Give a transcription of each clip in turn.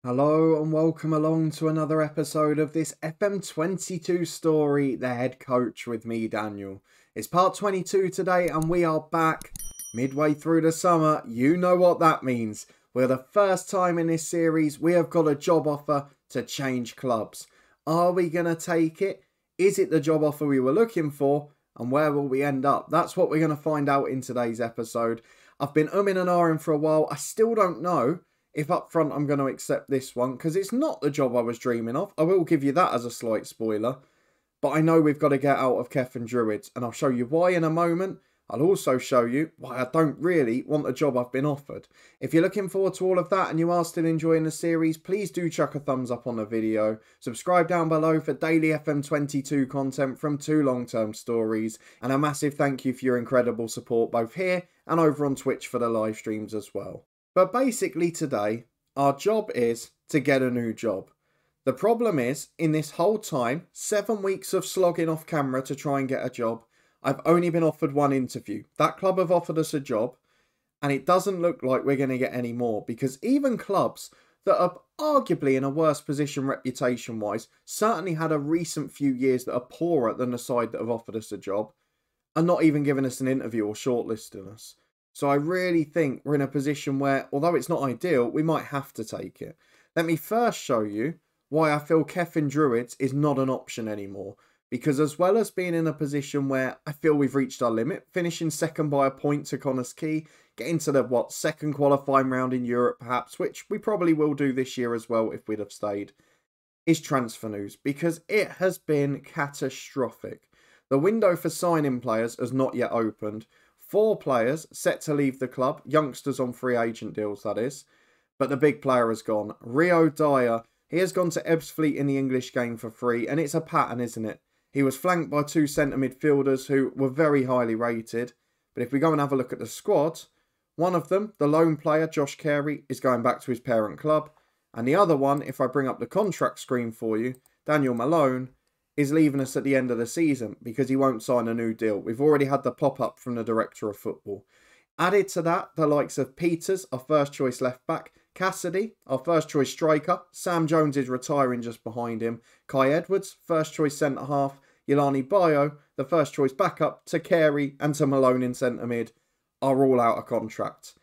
Hello and welcome along to another episode of this FM22 story, The Head Coach, with me, Daniel. It's part 22 today and we are back midway through the summer. You know what that means. For the first time in this series, we have got a job offer to change clubs. Are we going to take it? Is it the job offer we were looking for? And where will we end up? That's what we're going to find out in today's episode. I've been umming and ahhing for a while. I still don't know if up front I'm going to accept this one, because it's not the job I was dreaming of. I will give you that as a slight spoiler. But I know we've got to get out of Cefn Druids, and I'll show you why in a moment. I'll also show you why I don't really want the job I've been offered. If you're looking forward to all of that and you are still enjoying the series, please do chuck a thumbs up on the video. Subscribe down below for daily FM22 content from 2 long-term stories. And a massive thank you for your incredible support both here and over on Twitch for the live streams as well. But basically today, our job is to get a new job. The problem is, in this whole time, 7 weeks of slogging off camera to try and get a job, I've only been offered one interview. That club have offered us a job, and it doesn't look like we're going to get any more, because even clubs that are arguably in a worse position reputation-wise, certainly had a recent few years that are poorer than the side that have offered us a job, are not even giving us an interview or shortlisting us. So I really think we're in a position where, although it's not ideal, we might have to take it. Let me first show you why I feel Cefn Druids is not an option anymore. Because as well as being in a position where I feel we've reached our limit, finishing second by a point to Connah's Quay, getting to the, second qualifying round in Europe perhaps, which we probably will do this year as well if we'd have stayed, is transfer news. Because it has been catastrophic. The window for signing players has not yet opened. 4 players set to leave the club, youngsters on free agent deals that is, but the big player has gone. Rio Dyer, he has gone to Ebbsfleet in the English game for free, and it's a pattern, isn't it? He was flanked by 2 centre midfielders who were very highly rated, but if we go and have a look at the squad, one of them, the lone player, Josh Carey, is going back to his parent club, and the other one, if I bring up the contract screen for you, Daniel Malone, is leaving us at the end of the season because he won't sign a new deal. We've already had the pop-up from the director of football. Added to that, the likes of Peters, our first choice left back, Cassidy, our first choice striker, Sam Jones is retiring just behind him, Kai Edwards, first choice centre half, Yelani Bayo, the first choice backup, to Carey and to Malone in centre mid, are all out of contract.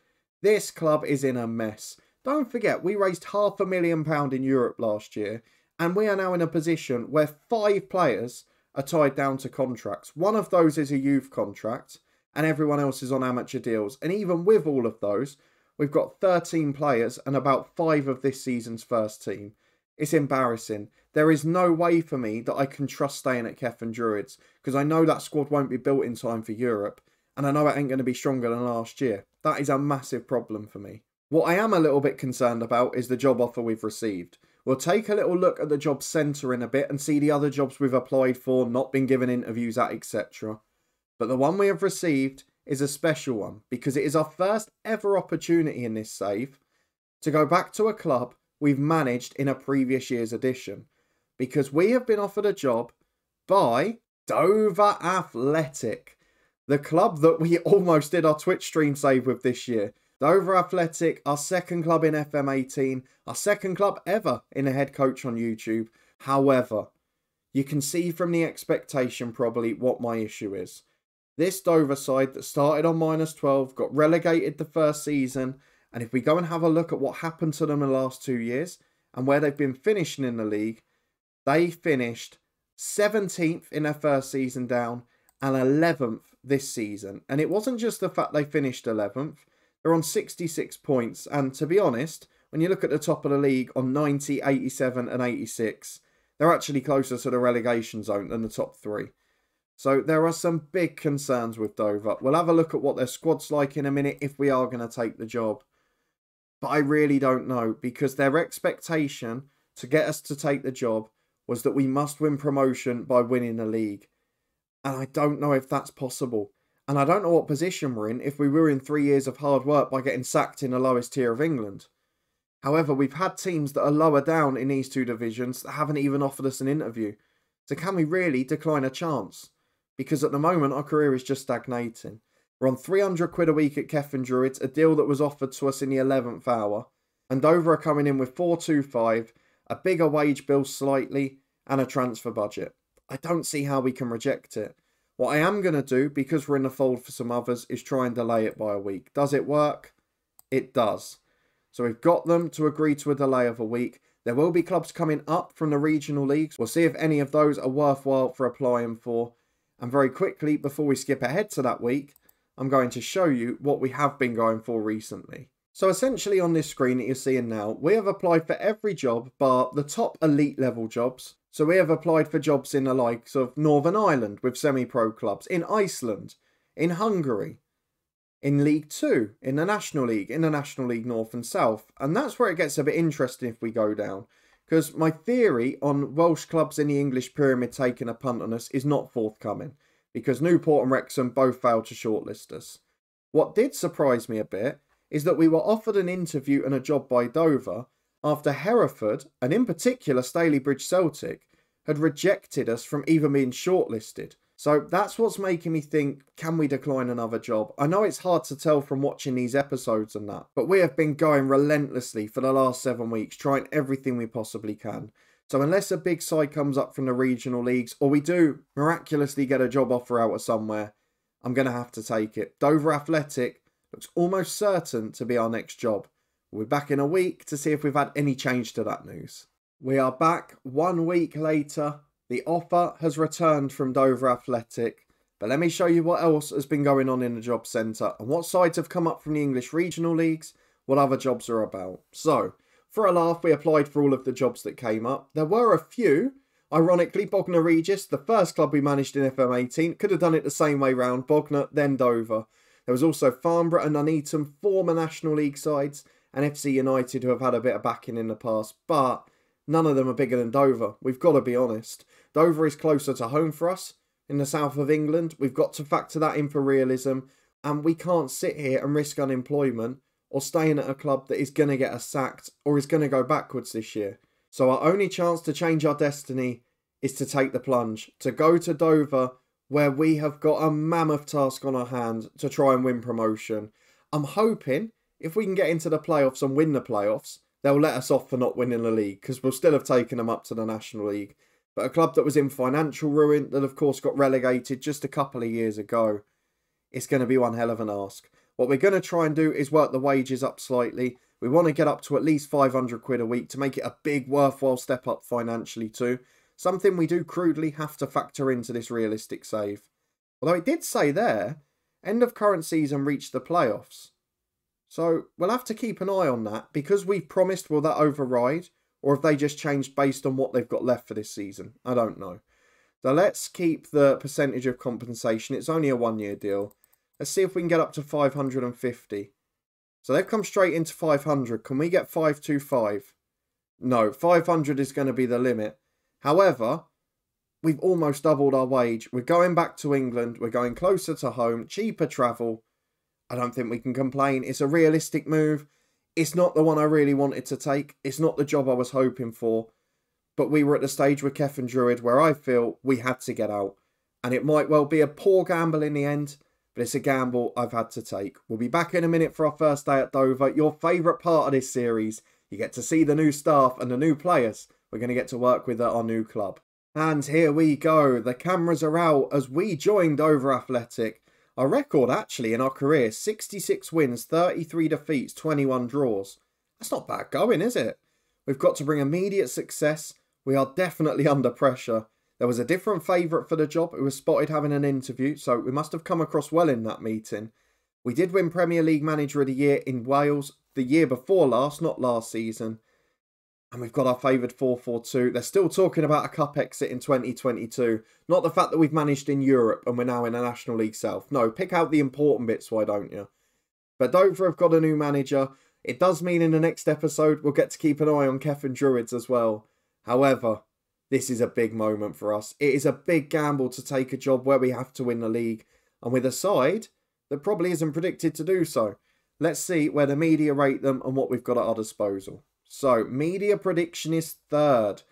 This club is in a mess. Don't forget, we raised £500,000 in Europe last year, and we are now in a position where 5 players are tied down to contracts. One of those is a youth contract, and everyone else is on amateur deals. And even with all of those, we've got 13 players and about 5 of this season's first team. It's embarrassing. There is no way for me that I can trust staying at Cefn Druids, because I know that squad won't be built in time for Europe, and I know it ain't going to be stronger than last year. That is a massive problem for me. What I am a little bit concerned about is the job offer we've received. We'll take a little look at the job centre in a bit and see the other jobs we've applied for, not been given interviews at, etc. But the one we have received is a special one, because it is our first ever opportunity in this save to go back to a club we've managed in a previous year's edition. Because we have been offered a job by Dover Athletic, the club that we almost did our Twitch stream save with this year. Dover Athletic, our second club in FM18, our second club ever in a head coach on YouTube. However, you can see from the expectation probably what my issue is. This Dover side that started on -12, got relegated the first season, and if we go and have a look at what happened to them in the last 2 years and where they've been finishing in the league, they finished 17th in their first season down and 11th this season. And it wasn't just the fact they finished 11th. They're on 66 points, and to be honest, when you look at the top of the league on 90, 87 and 86, they're actually closer to the relegation zone than the top 3. So there are some big concerns with Dover. We'll have a look at what their squad's like in a minute if we are going to take the job. But I really don't know, because their expectation to get us to take the job was that we must win promotion by winning the league. And I don't know if that's possible. And I don't know what position we're in if we were in 3 years of hard work by getting sacked in the lowest tier of England. However, we've had teams that are lower down in these 2 divisions that haven't even offered us an interview. So can we really decline a chance? Because at the moment, our career is just stagnating. We're on £300 a week at Cefn Druids, a deal that was offered to us in the 11th hour. And Dover are coming in with 425, a bigger wage bill slightly, and a transfer budget. I don't see how we can reject it. What I am going to do, because we're in the fold for some others, is try and delay it by a week. Does it work? It does. So we've got them to agree to a delay of a week. There will be clubs coming up from the regional leagues. We'll see if any of those are worthwhile for applying for. And very quickly, before we skip ahead to that week, I'm going to show you what we have been going for recently. So essentially on this screen that you're seeing now, we have applied for every job bar the top elite level jobs. So we have applied for jobs in the likes of Northern Ireland with semi-pro clubs, in Iceland, in Hungary, in League 2, in the National League North and South. And that's where it gets a bit interesting if we go down. Because my theory on Welsh clubs in the English Pyramid taking a punt on us is not forthcoming. Because Newport and Wrexham both failed to shortlist us. What did surprise me a bit is that we were offered an interview and a job by Dover after Hereford, and in particular Stalybridge Celtic, had rejected us from even being shortlisted. So that's what's making me think, can we decline another job? I know it's hard to tell from watching these episodes and that, but we have been going relentlessly for the last 7 weeks, trying everything we possibly can. So unless a big side comes up from the regional leagues, or we do miraculously get a job offer out of somewhere, I'm going to have to take it. Dover Athletic looks almost certain to be our next job. We'll be back in a week to see if we've had any change to that news. We are back 1 week later. The offer has returned from Dover Athletic. But let me show you what else has been going on in the job centre and what sides have come up from the English regional leagues, what other jobs are about. So, for a laugh, we applied for all of the jobs that came up. There were a few. Ironically, Bognor Regis, the first club we managed in FM18, could have done it the same way round. Bognor, then Dover. There was also Farnborough and Nuneaton, former National League sides, and FC United, who have had a bit of backing in the past. But none of them are bigger than Dover. We've got to be honest. Dover is closer to home for us in the south of England. We've got to factor that in for realism. And we can't sit here and risk unemployment or staying at a club that is going to get us sacked or is going to go backwards this year. So our only chance to change our destiny is to take the plunge, to go to Dover, where we have got a mammoth task on our hand to try and win promotion. I'm hoping if we can get into the playoffs and win the playoffs, they'll let us off for not winning the league, because we'll still have taken them up to the National League. But a club that was in financial ruin, that of course got relegated just a couple of years ago, it's going to be one hell of an ask. What we're going to try and do is work the wages up slightly. We want to get up to at least 500 quid a week to make it a big worthwhile step up financially too. Something we do crudely have to factor into this realistic save. Although it did say there, end of current season reach the playoffs. So we'll have to keep an eye on that, because we've promised, will that override? Or have they just changed based on what they've got left for this season? I don't know. So let's keep the percentage of compensation. It's only a 1-year deal. Let's see if we can get up to 550. So they've come straight into 500. Can we get 525? No, 500 is going to be the limit. However, we've almost doubled our wage. We're going back to England. We're going closer to home. Cheaper travel. I don't think we can complain. It's a realistic move. It's not the one I really wanted to take. It's not the job I was hoping for. But we were at the stage with Cefn Druids where I feel we had to get out. And it might well be a poor gamble in the end, but it's a gamble I've had to take. We'll be back in a minute for our first day at Dover. Your favourite part of this series. You get to see the new staff and the new players we're going to get to work with at our new club. And here we go. The cameras are out as we join Dover Athletic. Our record actually in our career, 66 wins, 33 defeats, 21 draws. That's not bad going, is it? We've got to bring immediate success. We are definitely under pressure. There was a different favourite for the job who was spotted having an interview, so we must have come across well in that meeting. We did win Premier League Manager of the Year in Wales the year before last, not last season. And we've got our favoured 4-4-2. They're still talking about a cup exit in 2022. Not the fact that we've managed in Europe and we're now in a National League South. No, pick out the important bits, why don't you? But Dover have got a new manager. It does mean in the next episode we'll get to keep an eye on Cefn Druids as well. However, this is a big moment for us. It is a big gamble to take a job where we have to win the league. And with a side that probably isn't predicted to do so. Let's see where the media rate them and what we've got at our disposal. So, media prediction is third.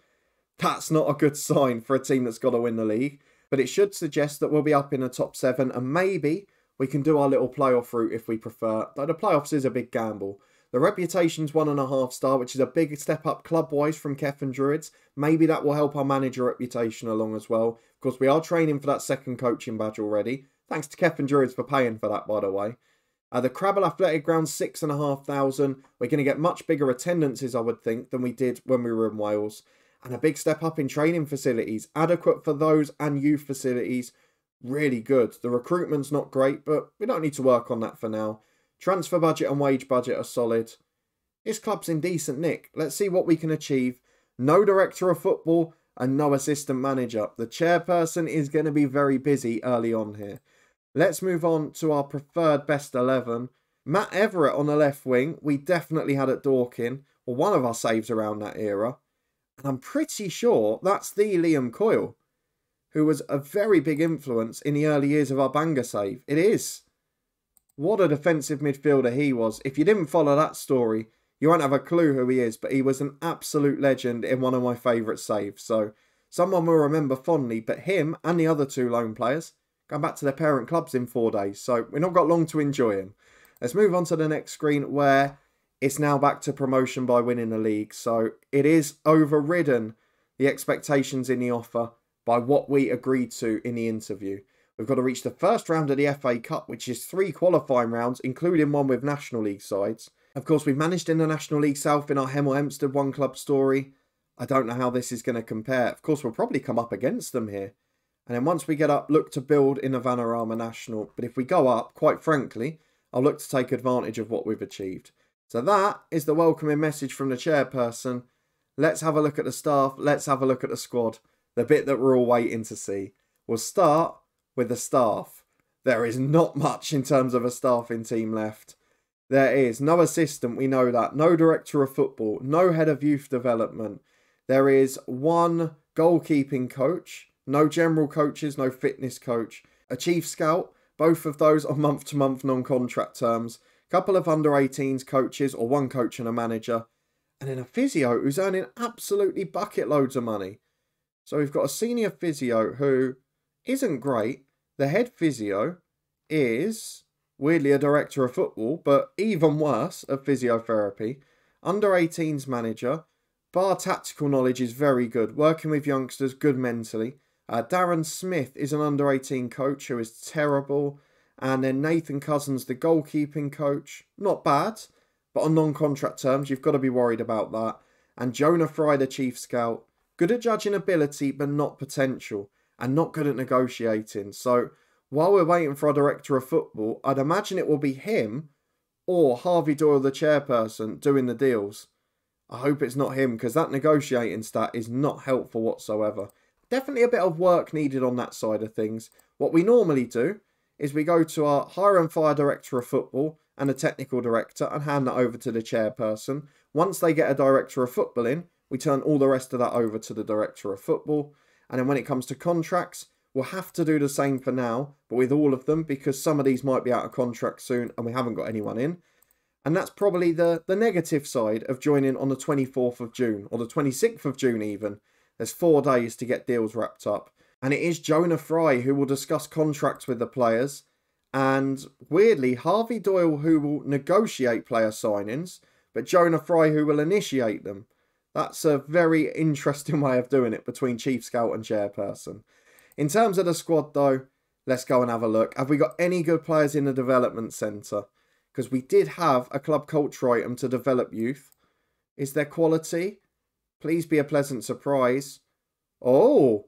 That's not a good sign for a team that's got to win the league. But it should suggest that we'll be up in the top 7. And maybe we can do our little playoff route if we prefer. Though the playoffs is a big gamble. The reputation's 1.5 star, which is a big step up club-wise from Cefn Druids. Maybe that will help our manager reputation along as well. Of course, we are training for that second coaching badge already. Thanks to Cefn Druids for paying for that, by the way. The Crabble Athletic Ground, 6,500. We're going to get much bigger attendances, I would think, than we did when we were in Wales. And a big step up in training facilities. Adequate for those and youth facilities. Really good. The recruitment's not great, but we don't need to work on that for now. Transfer budget and wage budget are solid. This club's in decent nick. Let's see what we can achieve. No director of football and no assistant manager. The chairperson is going to be very busy early on here. Let's move on to our preferred best 11. Matt Everett on the left wing. We definitely had at Dorking, or one of our saves around that era. And I'm pretty sure that's the Liam Coyle, who was a very big influence in the early years of our banger save. It is. What a defensive midfielder he was. If you didn't follow that story, you won't have a clue who he is, but he was an absolute legend in one of my favourite saves. So someone will remember fondly, but him and the other two loan players going back to their parent clubs in 4 days. So we've not got long to enjoy him. Let's move on to the next screen where it's now back to promotion by winning the league. So it is overridden the expectations in the offer by what we agreed to in the interview. We've got to reach the first round of the FA Cup, which is 3 qualifying rounds, including one with National League sides. Of course, we've managed in the National League South in our Hemel Hempstead one club story. I don't know how this is going to compare. Of course, we'll probably come up against them here. And then once we get up, look to build in the Vanarama National. But if we go up, quite frankly, I'll look to take advantage of what we've achieved. So that is the welcoming message from the chairperson. Let's have a look at the staff. Let's have a look at the squad. The bit that we're all waiting to see. We'll start with the staff. There is not much in terms of a staffing team left. There is no assistant, we know that. No director of football. No head of youth development. There is one goalkeeping coach. No general coaches, no fitness coach. A chief scout, both of those on month-to-month non-contract terms. A couple of under-18s coaches, or one coach and a manager. And then a physio who's earning absolutely bucket loads of money. So we've got a senior physio who isn't great. The head physio is, weirdly, a director of football, but even worse, of physiotherapy. Under-18s manager. Bar tactical knowledge is very good. Working with youngsters, good mentally. Darren Smith is an under-18 coach who is terrible. And then Nathan Cousins, the goalkeeping coach. Not bad, but on non-contract terms, you've got to be worried about that. And Jonah Fry, the chief scout. Good at judging ability, but not potential. And not good at negotiating. So while we're waiting for our director of football, I'd imagine it will be him or Harvey Doyle, the chairperson, doing the deals. I hope it's not him, because that negotiating stat is not helpful whatsoever. Definitely a bit of work needed on that side of things. What we normally do is we go to our hire and fire director of football and a technical director and hand that over to the chairperson. Once they get a director of football in, we turn all the rest of that over to the director of football. And then when it comes to contracts, we'll have to do the same for now, but with all of them, because some of these might be out of contract soon and we haven't got anyone in. And that's probably the negative side of joining on the 24th of June, or the 26th of June even. There's 4 days to get deals wrapped up. And it is Jonah Fry who will discuss contracts with the players. And weirdly, Harvey Doyle who will negotiate player signings, but Jonah Fry who will initiate them. That's a very interesting way of doing it between chief scout and chairperson. In terms of the squad though, let's go and have a look. Have we got any good players in the development centre? Because we did have a club culture item to develop youth. Is there quality? Please be a pleasant surprise. Oh,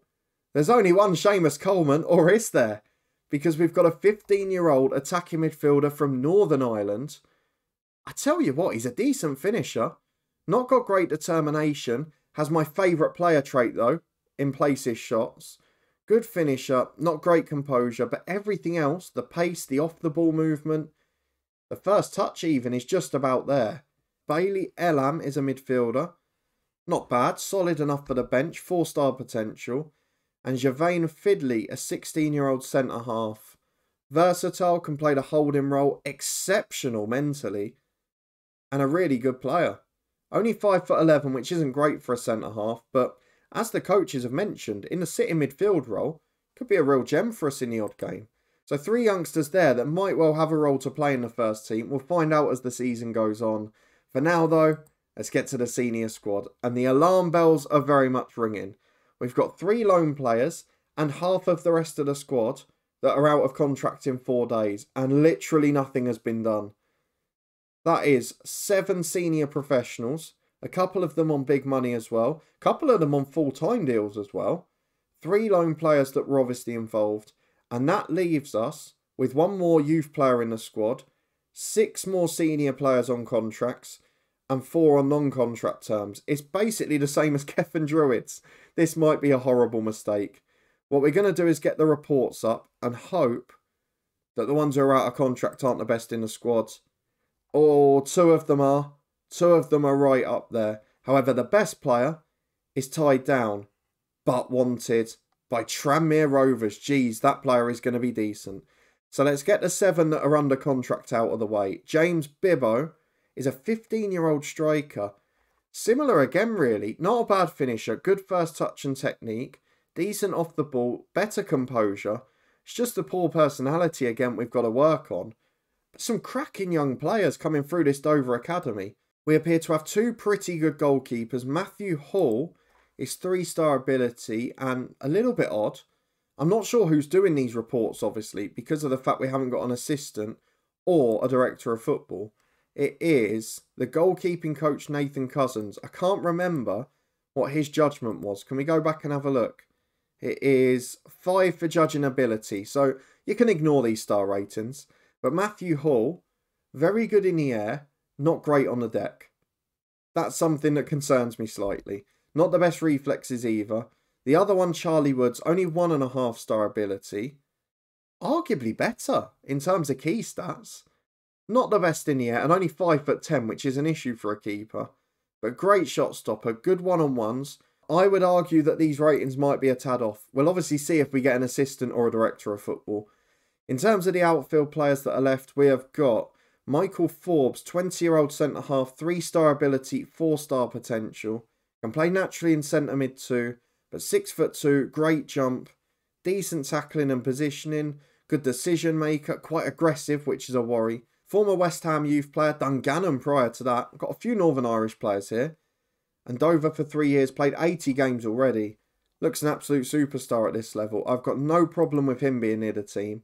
there's only one Seamus Coleman, or is there? Because we've got a 15-year-old attacking midfielder from Northern Ireland. I tell you what, he's a decent finisher. Not got great determination. Has my favourite player trait though, in place his shots. Good finisher, not great composure, but everything else, the pace, the off-the-ball movement, the first touch even is just about there. Bailey Elam is a midfielder. Not bad, solid enough for the bench, 4-star potential. And Javane Fidley, a 16-year-old centre-half. Versatile, can play the holding role, exceptional mentally, and a really good player. Only 5'11", which isn't great for a centre-half, but as the coaches have mentioned, in the sitting midfield role, could be a real gem for us in the odd game. So 3 youngsters there that might well have a role to play in the first team. We'll find out as the season goes on. For now though, let's get to the senior squad. And the alarm bells are very much ringing. We've got 3 loan players and half of the rest of the squad that are out of contract in 4 days. And literally nothing has been done. That is 7 senior professionals. A couple of them on big money as well. A couple of them on full-time deals as well. 3 loan players that were obviously involved. And that leaves us with 1 more youth player in the squad. 6 more senior players on contracts. And 4 on non-contract terms. It's basically the same as Cefn Druids. This might be a horrible mistake. What we're going to do is get the reports up and hope that the ones who are out of contract aren't the best in the squad. Or 2 of them are. 2 of them are right up there. However, the best player is tied down, but wanted by Tranmere Rovers. Geez, that player is going to be decent. So let's get the 7 that are under contract out of the way. James Bibbo is a 15-year-old striker. Similar again, really. Not a bad finisher. Good first touch and technique. Decent off the ball. Better composure. It's just the poor personality again we've got to work on. But some cracking young players coming through this Dover Academy. We appear to have 2 pretty good goalkeepers. Matthew Hall is 3-star ability and a little bit odd. I'm not sure who's doing these reports, obviously, because of the fact we haven't got an assistant or a director of football. It is the goalkeeping coach, Nathan Cousins. I can't remember what his judgment was. Can we go back and have a look? It is 5 for judging ability. So you can ignore these star ratings. But Matthew Hall, very good in the air, not great on the deck. That's something that concerns me slightly. Not the best reflexes either. The other one, Charlie Woods, only 1.5 star ability. Arguably better in terms of key stats. Not the best in the air and only 5'10", which is an issue for a keeper. But great shot stopper, good one-on-ones. I would argue that these ratings might be a tad off. We'll obviously see if we get an assistant or a director of football. In terms of the outfield players that are left, we have got Michael Forbes, 20-year-old centre-half, 3-star ability, 4-star potential. Can play naturally in centre-mid too, but 6'2", great jump, decent tackling and positioning, good decision maker, quite aggressive, which is a worry. Former West Ham youth player, Dungannon prior to that. I've got a few Northern Irish players here. And Dover for 3 years, played 80 games already. Looks an absolute superstar at this level. I've got no problem with him being near the team.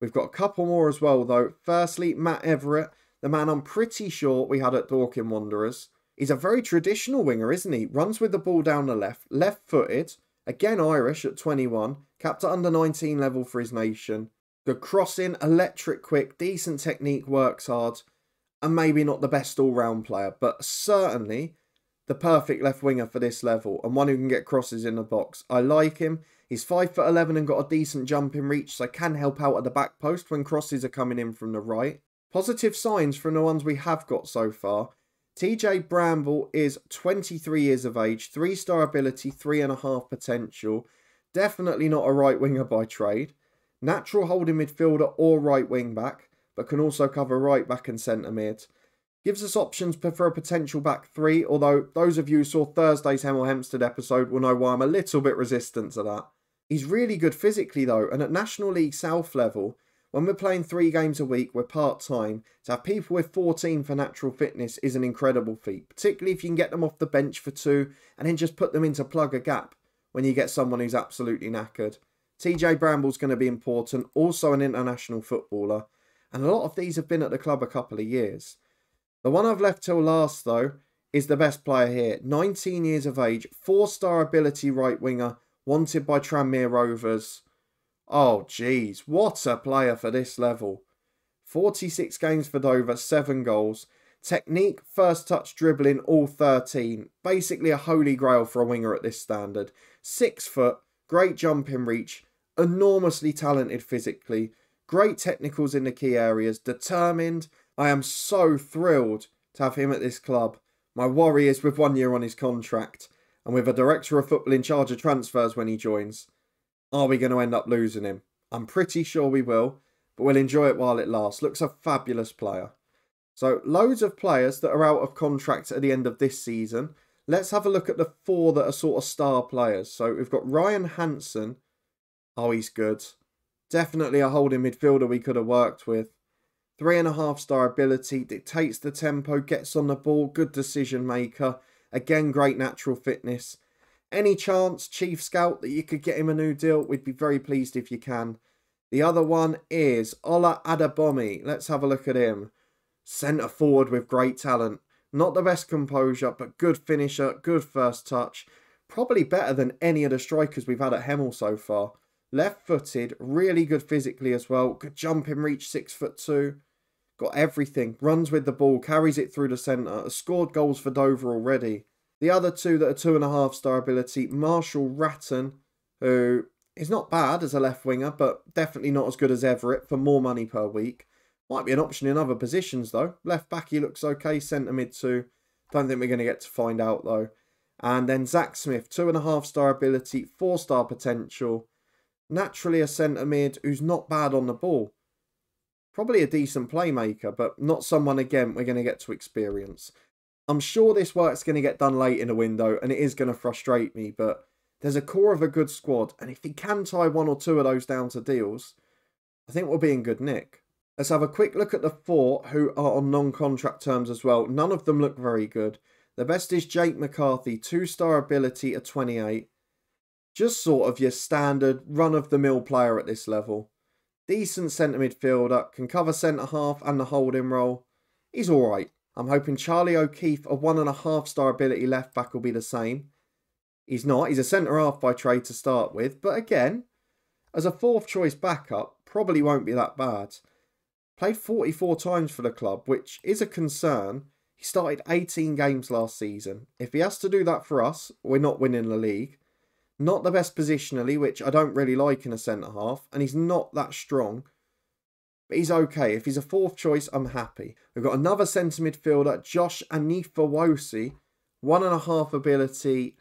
We've got a couple more as well though. Firstly, Matt Everett, the man I'm pretty sure we had at Dorking Wanderers. He's a very traditional winger, isn't he? Runs with the ball down the left, left-footed. Again Irish at 21. Capped at under 19 level for his nation. Good crossing, electric quick, decent technique, works hard. And maybe not the best all-round player, but certainly the perfect left winger for this level. And one who can get crosses in the box. I like him. He's 5'11" and got a decent jumping reach, so can help out at the back post when crosses are coming in from the right. Positive signs from the ones we have got so far. TJ Bramble is 23 years of age, 3-star ability, 3.5 potential. Definitely not a right winger by trade. Natural holding midfielder or right wing back, but can also cover right back and centre mid. Gives us options for a potential back 3, although those of you who saw Thursday's Hemel Hempstead episode will know why I'm a little bit resistant to that. He's really good physically though, and at National League South level, when we're playing 3 games a week, we're part-time. To have people with 14 for natural fitness is an incredible feat, particularly if you can get them off the bench for 2 and then just put them in to plug a gap when you get someone who's absolutely knackered. TJ Bramble's going to be important, also an international footballer, and a lot of these have been at the club a couple of years. The one I've left till last though is the best player here, 19 years of age, 4-star ability right winger, wanted by Tranmere Rovers. Oh geez, what a player for this level. 46 games for Dover, 7 goals. Technique, first touch, dribbling, all 13. Basically a holy grail for a winger at this standard. 6 foot, great jumping reach, enormously talented physically, great technicals in the key areas, determined. I am so thrilled to have him at this club. My worry is with 1 year on his contract and with a director of football in charge of transfers when he joins. Are we going to end up losing him? I'm pretty sure we will, but we'll enjoy it while it lasts. Looks a fabulous player. So loads of players that are out of contract at the end of this season. Let's have a look at the 4 that are sort of star players. So we've got Ryan Hansen. Oh, he's good. Definitely a holding midfielder we could have worked with. 3.5-star ability, dictates the tempo, gets on the ball, good decision maker. Again, great natural fitness. Any chance, Chief Scout, that you could get him a new deal? We'd be very pleased if you can. The other one is Ola Adabomi. Let's have a look at him. Centre forward with great talent. Not the best composure, but good finisher, good first touch. Probably better than any of the strikers we've had at Hemel so far. Left-footed, really good physically as well. Good jumping reach, 6'2". Got everything. Runs with the ball, carries it through the centre. Has scored goals for Dover already. The other two that are 2.5-star ability, Marshall Ratton, who is not bad as a left winger, but definitely not as good as Everett for more money per week. Might be an option in other positions though. Left back he looks okay, centre mid too. Don't think we're going to get to find out though. And then Zach Smith, 2.5-star ability, 4-star potential. Naturally a centre mid who's not bad on the ball. Probably a decent playmaker, but not someone again we're going to get to experience. I'm sure this work's going to get done late in the window and it is going to frustrate me, but there's a core of a good squad, and if he can tie 1 or 2 of those down to deals, I think we'll be in good nick. Let's have a quick look at the 4 who are on non-contract terms as well. None of them look very good. The best is Jake McCarthy, 2-star ability at 28. Just sort of your standard run-of-the-mill player at this level. Decent centre midfielder, can cover centre half and the holding role. He's alright. I'm hoping Charlie O'Keefe, a 1.5-star ability left back, will be the same. He's not. He's a centre half by trade to start with. But again, as a 4th choice backup, probably won't be that bad. Played 44 times for the club, which is a concern. He started 18 games last season. If he has to do that for us, we're not winning the league. Not the best positionally, which I don't really like in a centre half. And he's not that strong. But he's okay. If he's a 4th choice, I'm happy. We've got another centre midfielder, Josh Anifawosi. 1.5 ability.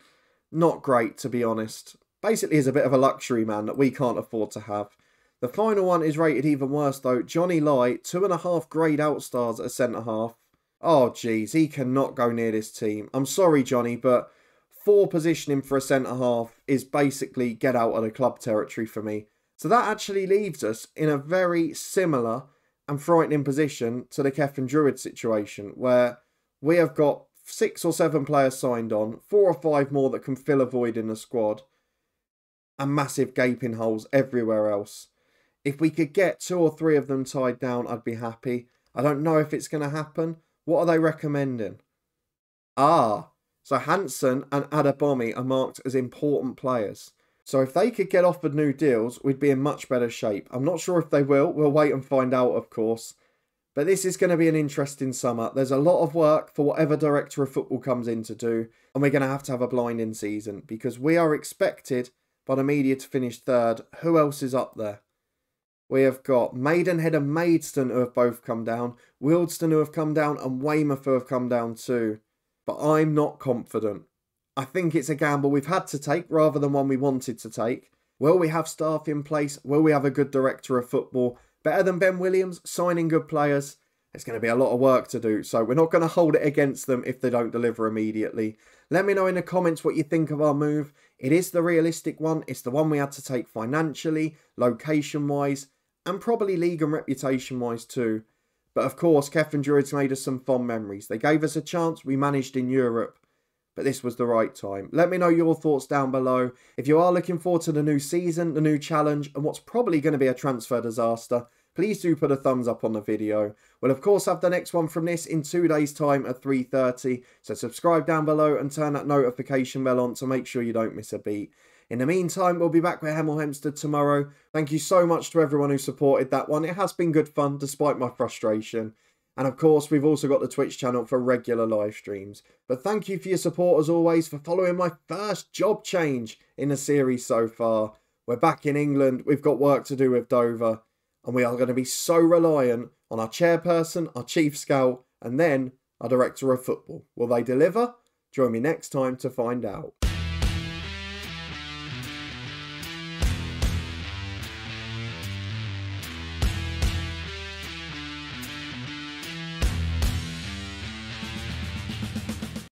Not great, to be honest. Basically is a bit of a luxury man that we can't afford to have. The final one is rated even worse though. Johnny Lai, 2.5 grade out stars at centre half. Oh geez, he cannot go near this team. I'm sorry Johnny, but 4 positioning for a centre half is basically get out of the club territory for me. So that actually leaves us in a very similar and frightening position to the Cefn Druids situation, where we have got 6 or 7 players signed on, 4 or 5 more that can fill a void in the squad, and massive gaping holes everywhere else. If we could get 2 or 3 of them tied down, I'd be happy. I don't know if it's going to happen. What are they recommending? So Hansen and Adabomi are marked as important players. So if they could get offered new deals, we'd be in much better shape. I'm not sure if they will. We'll wait and find out, of course. But this is going to be an interesting summer. There's a lot of work for whatever director of football comes in to do. And we're going to have a blinding season, because we are expected by the media to finish 3rd. Who else is up there? We have got Maidenhead and Maidstone who have both come down. Wealdstone who have come down. And Weymouth who have come down too. But I'm not confident. I think it's a gamble we've had to take rather than one we wanted to take. Will we have staff in place? Will we have a good director of football? Better than Ben Williams, signing good players? There's going to be a lot of work to do, so we're not going to hold it against them if they don't deliver immediately. Let me know in the comments what you think of our move. It is the realistic one. It's the one we had to take financially, location-wise, and probably league and reputation-wise too. But of course, Cefn Druids made us some fond memories. They gave us a chance. We managed in Europe. But this was the right time. Let me know your thoughts down below. If you are looking forward to the new season, the new challenge, and what's probably going to be a transfer disaster, please do put a thumbs up on the video. We'll of course have the next one from this in 2 days' time at 3:30. So subscribe down below and turn that notification bell on to make sure you don't miss a beat. In the meantime, we'll be back with Hemel Hempstead tomorrow. Thank you so much to everyone who supported that one. It has been good fun despite my frustration. And of course, we've also got the Twitch channel for regular live streams. But thank you for your support as always, for following my first job change in the series so far. We're back in England, we've got work to do with Dover, and we are going to be so reliant on our chairperson, our chief scout, and then our director of football. Will they deliver? Join me next time to find out.